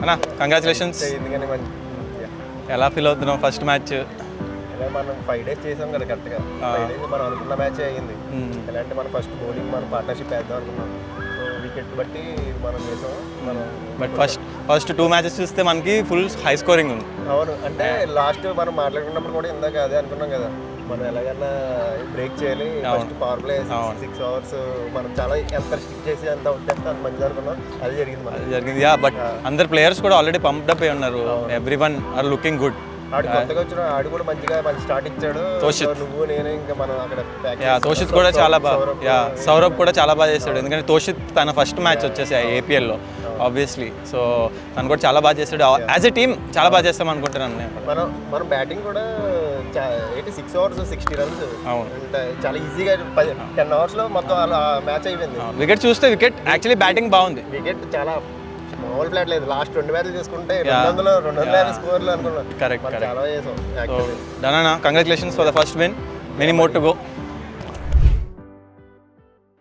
అన్నా కంగ్రాచులేషన్స్. ఎందుకని ఎలా ఫీల్ అవుతున్నావు ఫస్ట్ మ్యాచ్? మనం 5 days చేసాం కదా కరెక్ట్గా. 5 days మనం అనుకున్న మ్యాచ్ అయ్యింది. ఎలా అంటే మనం ఫస్ట్ బౌలింగ్ మనం పార్ట్నర్షిప్ వేద్దాం అనుకున్నాం. సో వికెట్ బట్టి మనం చేసాం. మనం బట్ ఫస్ట్ 2 matches చూస్తే మనకి ఫుల్ హై స్కోరింగ్ ఉంది. అవును, అంటే లాస్ట్ మనం మాట్లాడుకున్నప్పుడు కూడా ఇందాక అదే అనుకున్నాం కదా, మనం ఎలాగైనా బ్రేక్ చేయాలి. ఫస్ట్ పవర్ ప్లే 6 hours మనం చాలా ఎంత స్టిక్ చేసి ఎంత ఉంటేస్తే అంత మంచిది అనుకున్నాం. అది జరిగింది. యా, బట్ అందరు ప్లేయర్స్ కూడా ఆల్రెడీ పంప్డ్ అప్ అయి ఉన్నారు. Everyone are looking good. ఆడు కొత్తగా వచ్చిన ఆడు కూడా మంచిగా స్టార్ట్ ఇచ్చాడు. నువ్వు నేను ఇంకా మనం అక్కడ తోషిత్ కూడా చాలా బాగా, సౌరభ్ కూడా చాలా బాగా చేశాడు. ఎందుకంటే తోషిత్ తన ఫస్ట్ మ్యాచ్ వచ్చేసి ఏపీఎల్లో ఆబ్వియస్లీ. సో తను కూడా చాలా బాగా చేశాడు. యాజ్ ఎ టీమ్ చాలా బాగా చేస్తాం అనుకుంటున్నాను నేను. మనం బ్యాటింగ్ కూడా 6 hours 60 runs. అవును, చాలా ఈజీగా 10 hours లో మొత్తం అలా మ్యాచ్ అయిపోయింది. వికెట్ చూస్తే వికెట్ యాక్చువల్లీ బ్యాటింగ్ బాగుంది. వికెట్ చాలా మామూలు ఫ్లాట్ లేదు. లాస్ట్ 2 మ్యాచ్లు చూసుకుంటే 250 స్కోర్లు అనుకున్నాం. కరెక్ట్. చాలా చేసాం. డన్ అన్న, congratulations for the first win. Many more to go.